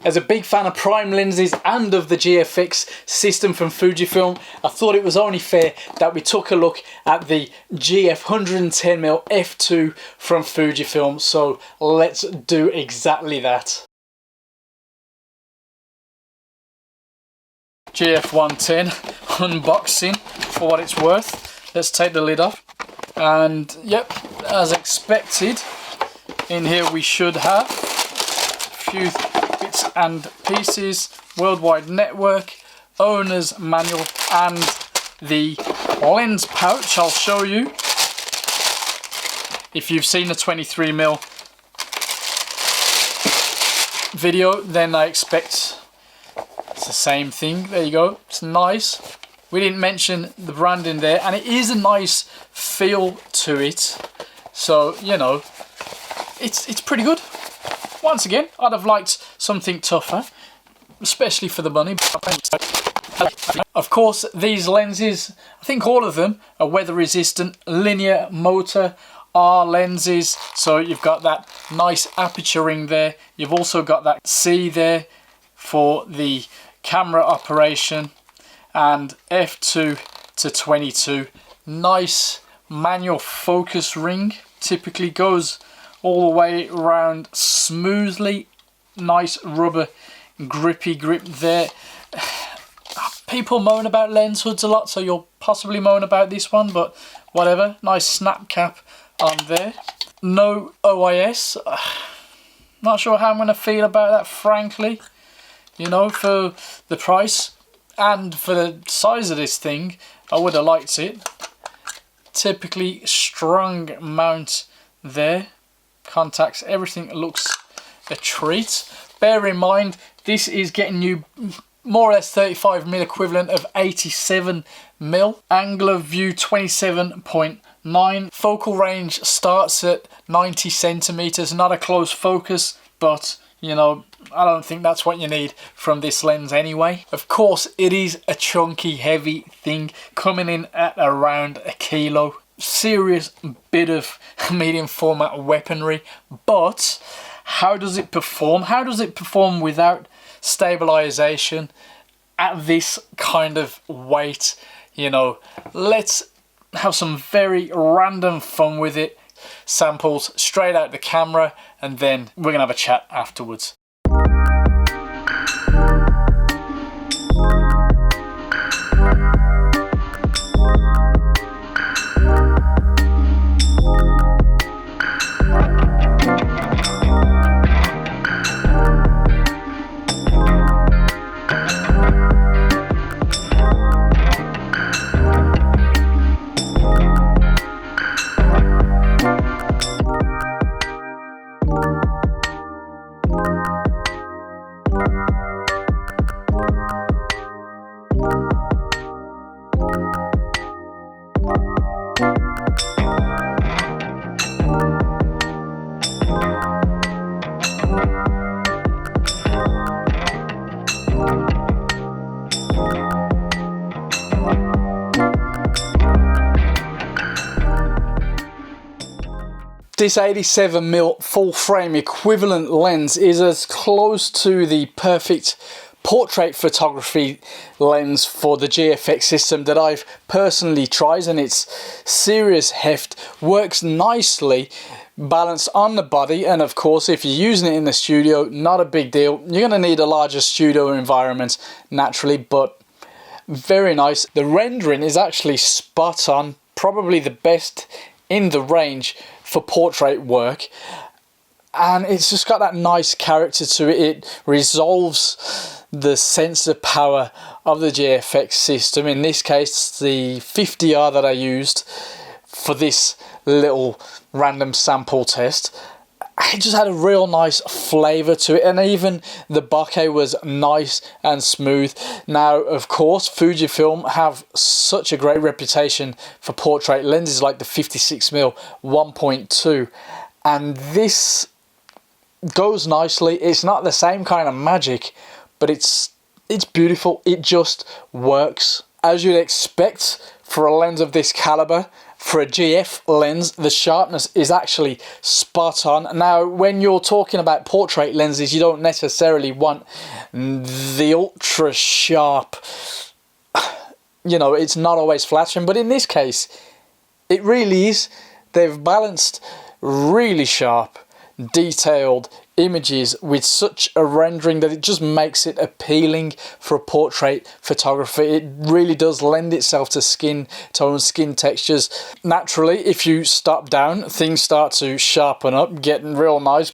As a big fan of prime lenses and of the GFX system from Fujifilm, I thought it was only fair that we took a look at the GF 110mm f2 from Fujifilm, so let's do exactly that. GF 110 unboxing for what it's worth. Let's take the lid off, and yep, as expected, in here we should have a few bits and pieces, worldwide network, owner's manual, and the lens pouch. I'll show you. If you've seen the 23mm video, then I expect it's the same thing. There you go, it's nice. We didn't mention the branding there, and it is a nice feel to it, so you know, it's pretty good. Once again, I'd have liked something tougher, especially for the money. Of course, these lenses, I think all of them are weather resistant, linear motor R lenses, so you've got that nice aperture ring there. You've also got that C there for the camera operation, and f2 to 22. Nice manual focus ring, typically goes all the way around smoothly. Nice rubber grippy grip there. People moan about lens hoods a lot, so you'll possibly moan about this one, but whatever. Nice snap cap on there. No OIS. Not sure how I'm going to feel about that, frankly. You know, for the price and for the size of this thing, I would have liked it. Typically strong mount there. Contacts, everything looks a treat. Bear in mind, this is getting you more or less 35mm equivalent of 87mm. Angular view 27.9. Focal range starts at 90 centimeters. Not a close focus, but you know, I don't think that's what you need from this lens anyway. Of course, it is a chunky, heavy thing, coming in at around a kilo. Serious bit of medium format weaponry, but how does it perform? How does it perform without stabilization at this kind of weight? You know, let's have some very random fun with it. Samples straight out the camera, and then we're gonna have a chat afterwards. This 87mm full frame equivalent lens is as close to the perfect portrait photography lens for the GFX system that I've personally tried, and its serious heft works nicely balanced on the body. And of course, if you're using it in the studio, not a big deal. You're going to need a larger studio environment naturally, but very nice. The rendering is actually spot on, probably the best in the range for portrait work, and it's just got that nice character to it. It resolves the sensor power of the GFX system. In this case, the 50R that I used for this little random sample test, it just had a real nice flavour to it, and even the bokeh was nice and smooth. Now, of course, Fujifilm have such a great reputation for portrait lenses like the 56mm 1.2, and this goes nicely. It's not the same kind of magic, but it's beautiful. It just works as you'd expect for a lens of this caliber. For a GF lens, the sharpness is actually spot on. Now, when you're talking about portrait lenses, you don't necessarily want the ultra sharp, you know, it's not always flashing, but in this case, it really is. They've balanced really sharp, detailed images with such a rendering that it just makes it appealing for a portrait photographer. It really does lend itself to skin tone, skin textures. Naturally, if you stop down, things start to sharpen up, getting real nice.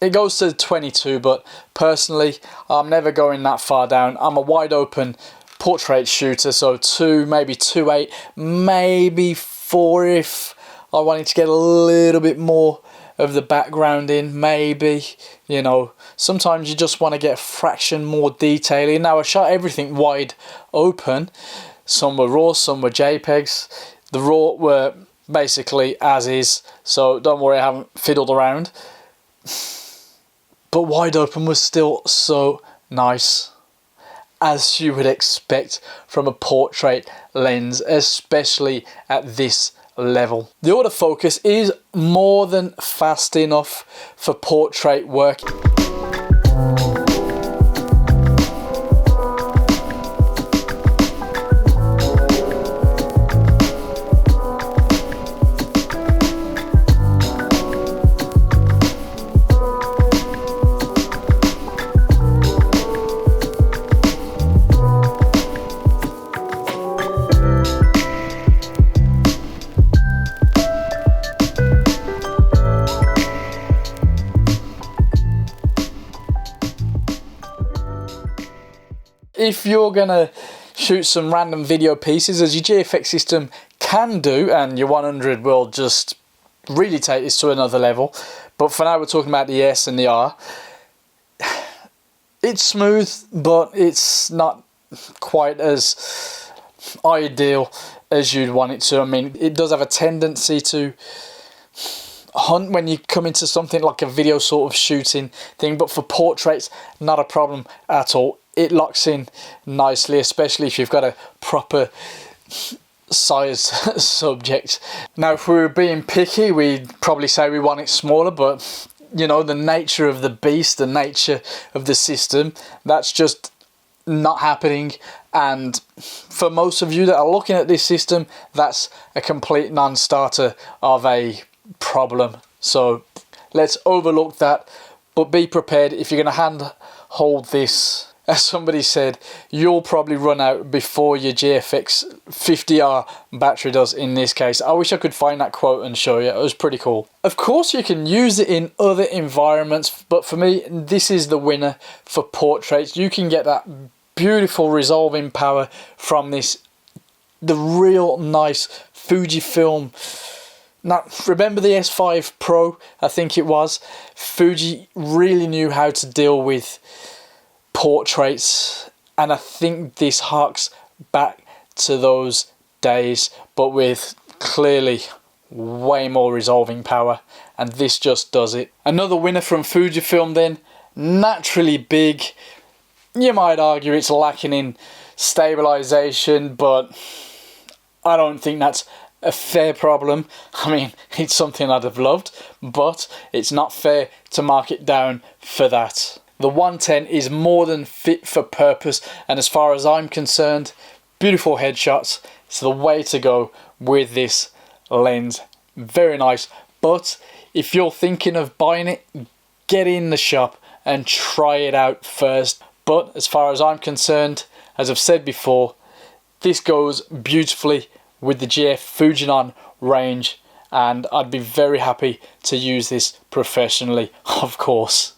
It goes to 22, but personally, I'm never going that far down. I'm a wide open portrait shooter, so 2, maybe 2.8, maybe 4 if I wanted to get a little bit more of the background in, maybe. You know, sometimes you just want to get a fraction more detailing. Now, I shot everything wide open. Some were RAW, some were JPEGs. The RAW were basically as is, so don't worry, I haven't fiddled around. But wide open was still so nice, as you would expect from a portrait lens, especially at this level. The autofocus is more than fast enough for portrait work. If you're gonna shoot some random video pieces, as your GFX system can do, and your 100 will just really take this to another level, but for now we're talking about the S and the R. It's smooth, but it's not quite as ideal as you'd want it to. I mean, it does have a tendency to hunt when you come into something like a video sort of shooting thing, but for portraits, not a problem at all. It locks in nicely, especially if you've got a proper sized subject. Now, if we were being picky, we'd probably say we want it smaller, but you know, the nature of the beast, the nature of the system, that's just not happening. And for most of you that are looking at this system, that's a complete non-starter of a problem. So let's overlook that, but be prepared. If you're going to hand hold this, as somebody said, you'll probably run out before your GFX 50R battery does in this case. I wish I could find that quote and show you. It was pretty cool. Of course, you can use it in other environments, but for me, this is the winner for portraits. You can get that beautiful resolving power from this, the real nice Fujifilm. Now, remember the S5 Pro, I think it was? Fuji really knew how to deal with portraits, and I think this harks back to those days, but with clearly way more resolving power, and this just does it. Another winner from Fujifilm then, naturally big. You might argue it's lacking in stabilization, but I don't think that's a fair problem. I mean, it's something I'd have loved, but it's not fair to mark it down for that. The 110 is more than fit for purpose, and as far as I'm concerned, beautiful headshots. It's the way to go with this lens. Very nice, but if you're thinking of buying it, get in the shop and try it out first. But as far as I'm concerned, as I've said before, this goes beautifully with the GF Fujinon range, and I'd be very happy to use this professionally, of course.